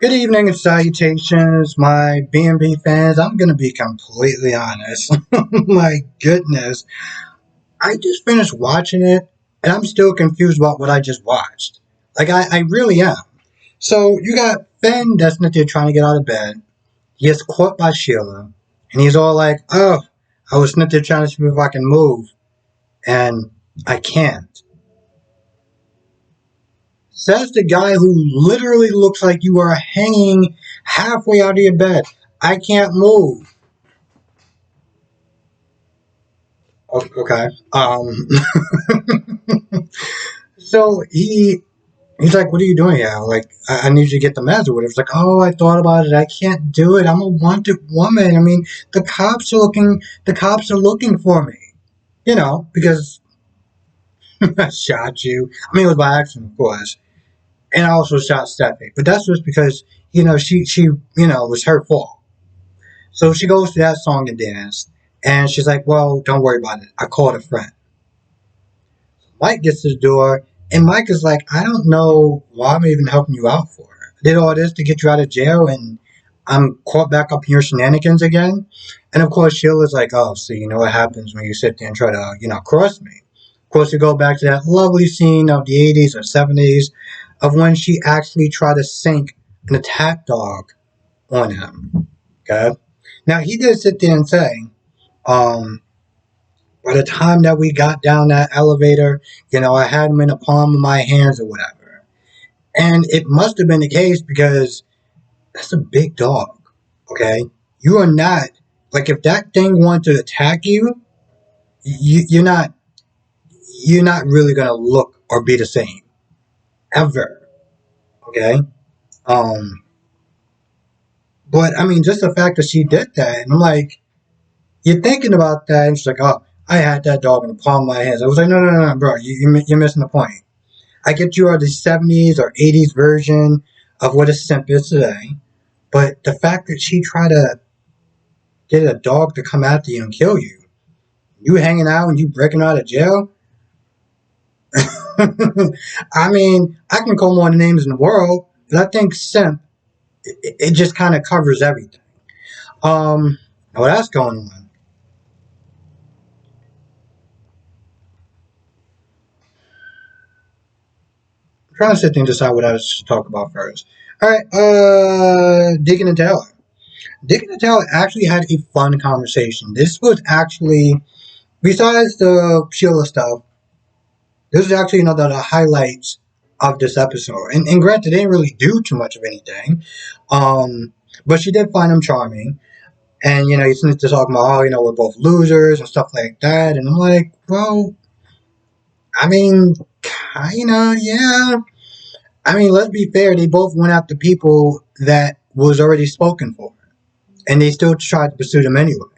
Good evening and salutations, my B&B fans. I'm going to be completely honest. My goodness. I just finished watching it and I'm still confused about what I just watched. I really am. So, you got Finn that's not there trying to get out of bed. He gets caught by Sheila and he's all like, oh, I was not there trying to see if I can move and I can't. Says the guy who literally looks like you are hanging halfway out of your bed. I can't move. Okay. So he's like, "What are you doing here? Like, I need you to get the meds or whatever." It's like, "Oh, I thought about it. I can't do it. I'm a wanted woman. I mean, the cops are looking. The cops are looking for me. Because I shot you. I mean, it was by accident, of course, and I also shot Steffi. But that's just because she it was her fault. So she goes to that song and dance, and she's like, "Well, don't worry about it. I called a friend." Mike gets to the door, and Mike is like, I don't know why I'm even helping you out for. I did all this to get you out of jail, and I'm caught back up in your shenanigans again. And of course, Sheila's like, oh, so you know what happens when you sit there and try to, cross me. Of course, we go back to that lovely scene of the 80s or 70s of when she actually tried to sink an attack dog on him. Okay? Now, he did sit there and say, um, by the time that we got down that elevator, I had him in the palm of my hands or whatever. And it must have been the case because that's a big dog. Okay? You are not, like, if that thing wanted to attack you, you're not really going to look or be the same. Ever. Okay? Um, but I mean, just the fact that she did that, and I'm like, you're thinking about that, and she's like, oh, I had that dog in the palm of my hands. I was like, no, no, no, no, bro, you're missing the point. I get you are the 70s or 80s version of what a simp is today. But the fact that she tried to get a dog to come after you and kill you, you hanging out and you breaking out of jail. I mean, I can call more names in the world, but I think simp, it just kind of covers everything. Now that's going on. I'm trying to sit there and decide what I should talk about first. All right, Deacon and Taylor. Deacon and Taylor actually had a fun conversation. This was actually besides the Sheila stuff, this is actually another of the highlights of this episode. And granted, they didn't really do too much of anything. Um, but she did find him charming. And, he's to talk about, oh, we're both losers and stuff like that. And I'm like, well, I mean, kinda, yeah. I mean, let's be fair. They both went after people that was already spoken for. And they still tried to pursue them anyway.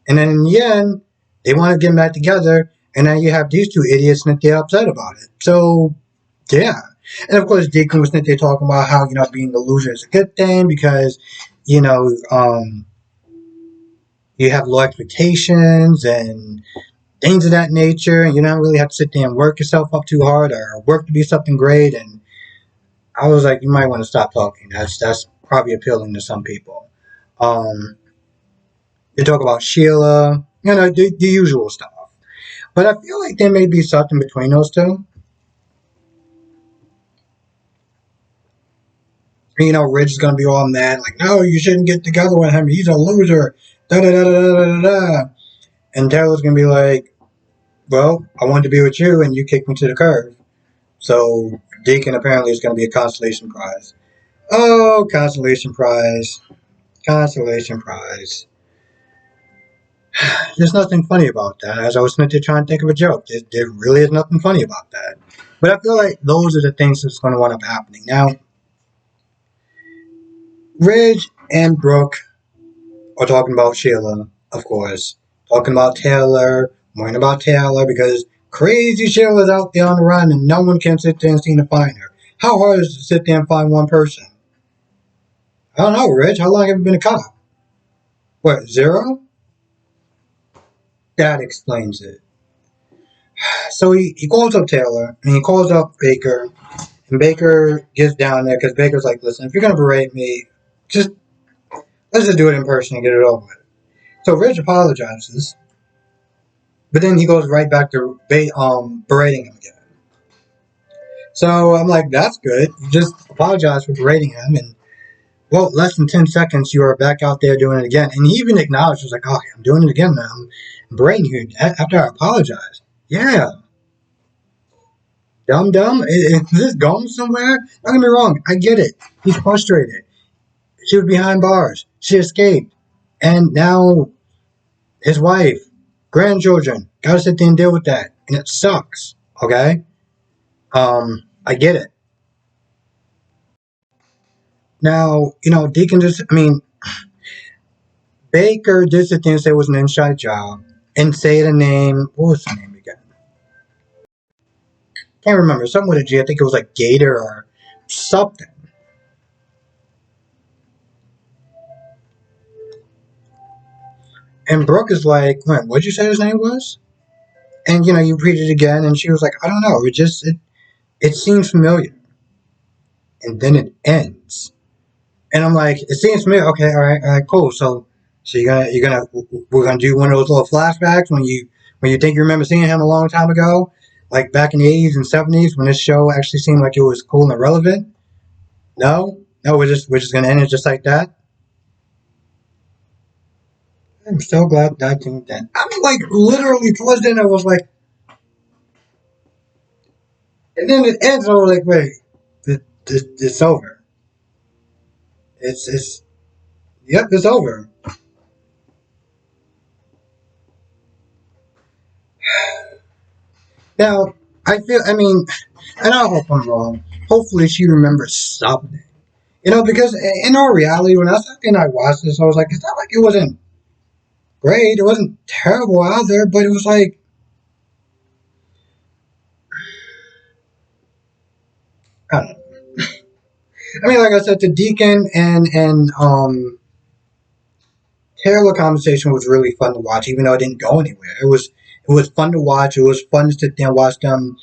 And then in the end, they want to get back together, and then you have these two idiots and they're upset about it. So, yeah. And of course, Deacon was there talking about how, being the loser is a good thing because, you know, um, you have low expectations and things of that nature, and you don't really have to sit there and work yourself up too hard or work to be something great. And I was like, you might want to stop talking. That's probably appealing to some people. Um, they talk about Sheila, the usual stuff. But I feel like there may be something between those two. Rich is gonna be all mad, like, no, you shouldn't get together with him. He's a loser. Da da da da da da da. And Taylor's gonna be like, well, I wanted to be with you, and you kicked me to the curb. So Deacon apparently is gonna be a consolation prize. Oh, consolation prize, consolation prize. There's nothing funny about that. As I was meant to try and think of a joke, there really is nothing funny about that. But I feel like those are the things that's going to wind up happening. Now, Ridge and Brooke are talking about Sheila, of course. Talking about Taylor, worrying about Taylor because crazy Sheila's out there on the run and no one can sit there and seem to find her. How hard is it to sit there and find one person? I don't know, Ridge. How long have you been a cop? What, zero? That explains it. So he calls up Taylor and he calls up Baker. And Baker gets down there because Baker's like, listen, if you're gonna berate me, just let's just do it in person and get it over with. So Ridge apologizes, but then he goes right back to berating him again. So I'm like, that's good. You just apologize for berating him, and well, less than 10 seconds, you are back out there doing it again. And he even acknowledged, was like, oh, I'm doing it again now. I'm berating you after I apologize. Yeah, dumb. Is this going somewhere? Don't get me wrong. I get it. He's frustrated. She was behind bars. She escaped. And now his wife, grandchildren, gotta sit there and deal with that. And it sucks. Okay? I get it. Now, Deacon just, I mean, Baker did sit there and say it was an inside job and say the name. What was the name again? Can't remember. Something with a G. I think it was like Gator or something. And Brooke is like, what'd you say his name was? And you read it again, and she was like, I don't know. It seems familiar. And then it ends. And I'm like, it seems familiar. Okay, all right, cool. So we're gonna do one of those little flashbacks when you think you remember seeing him a long time ago, like back in the 80s and 70s when this show actually seemed like it was cool and relevant. No, we're just gonna end it just like that. I'm so glad that didn't end. I'm like literally towards the end I was like, and then it ends. And I was like, wait, it's over. It's yep, it's over. Now I mean, and I hope I'm wrong. Hopefully she remembers something. Because in all reality, when I sat there and I watched this, I was like, it's not like it wasn't great. It wasn't terrible either, but it was like, I don't know. I mean, like I said, the Deacon and Taylor conversation was really fun to watch, even though it didn't go anywhere. It was fun to watch. It was fun to sit there and watch them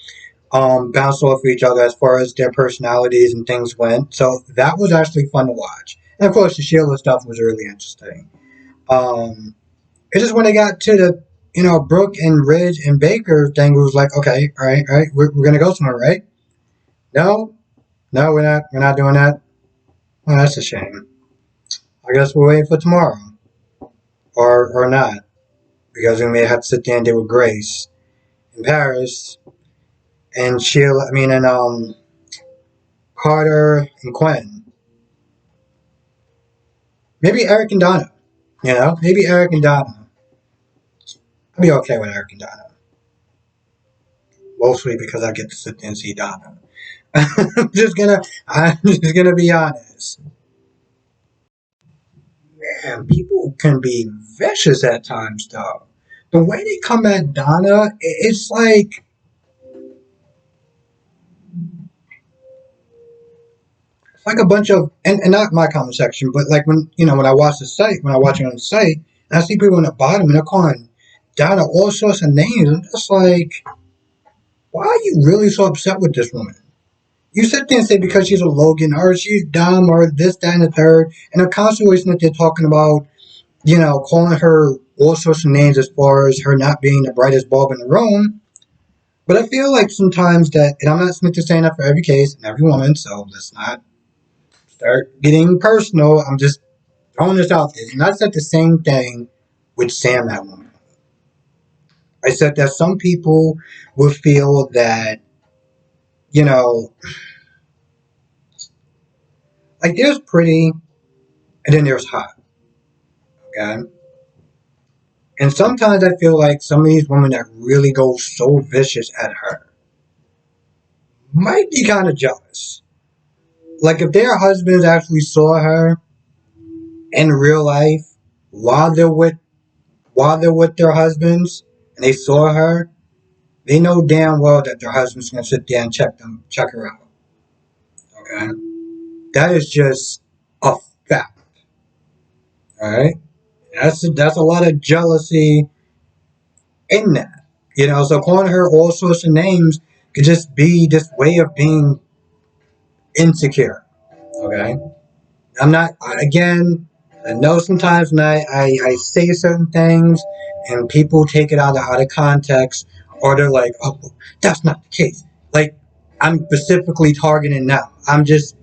bounce off each other as far as their personalities and things went. So that was actually fun to watch. And of course, the Sheila stuff was really interesting. It's just when they got to the Brooke and Ridge and Baker thing, it was like, okay, all right, we're gonna go somewhere, right? No, no, we're not doing that. Oh, that's a shame. I guess we're waiting for tomorrow, or not, because we may have to sit there and deal with Grace in Paris and Sheila. I mean, and Carter and Quinn. Maybe Eric and Donna. Maybe Eric and Donna. I'd be okay with Eric and Donna, mostly because I get to sit there and see Donna. I'm just gonna be honest. Man, people can be vicious at times, though. The way they come at Donna, it's like a bunch of, and not my comment section, but like when I watch the site, when I watch it on the site, and I see people in the bottom and they're calling Donna all sorts of names. I'm just like, why are you really so upset with this woman? You sit there and say because she's a Logan or she's dumb or this, that, and the third, and they're constantly that they're talking about, calling her all sorts of names as far as her not being the brightest bulb in the room. But I feel like sometimes that, and I'm not saying that for every case and every woman, so let's not start getting personal. I'm just throwing this out there. And I said the same thing with Sam that woman. I said that some people will feel that, you know, like there's pretty and then there's hot. Okay? And sometimes I feel like some of these women that really go so vicious at her might be kind of jealous. Like if their husbands actually saw her in real life while they're with their husbands and they saw her, they know damn well that their husband's gonna sit there and check her out. Okay? That is just a fact. Alright? That's a lot of jealousy in that. So calling her all sorts of names could just be this way of being insecure. Okay? I'm not, again, I know sometimes when I say certain things and people take it out of context, or they're like, oh, that's not the case. Like, I'm specifically targeting now. I'm just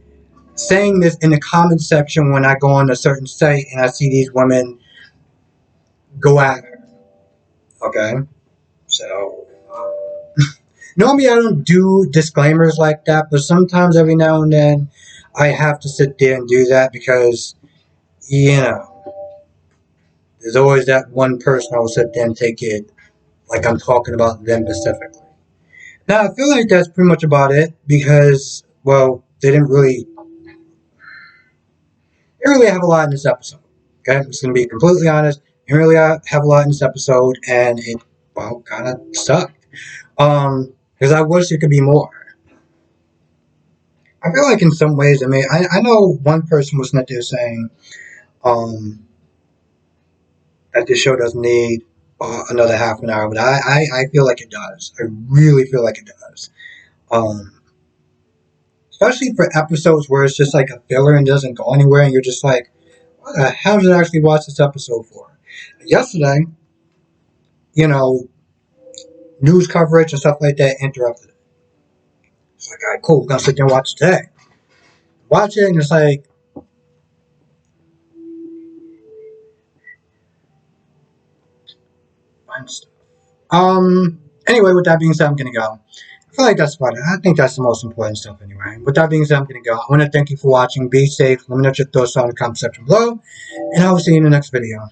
saying this in the comment section when I go on a certain site and I see these women go at her. Okay? So, normally I don't do disclaimers like that, but sometimes every now and then I have to sit there and do that because, you know, there's always that one person I will sit there and take it like I'm talking about them specifically. Now, I feel like that's pretty much about it because, well, they really have a lot in this episode. Okay, I'm just going to be completely honest. They really have a lot in this episode, and it, well, kind of sucked. Because I wish there could be more. I feel like in some ways, I know one person was not there saying, that this show doesn't need another half an hour, but I feel like it does. I really feel like it does. Um, Especially for episodes where it's just like a filler and doesn't go anywhere, and you're just like, what the hell did I actually watch this episode for? Yesterday, you know, news coverage and stuff like that interrupted it. It's like, all right, cool, we're gonna sit there and watch it today. Watch it, and it's like, fun stuff. Anyway, with that being said, I'm gonna go. I feel like that's about it. I think that's the most important stuff anyway. With that being said, I'm gonna go. I want to thank you for watching. Be safe. Let me know your thoughts on the comment section below, and I will see you in the next video.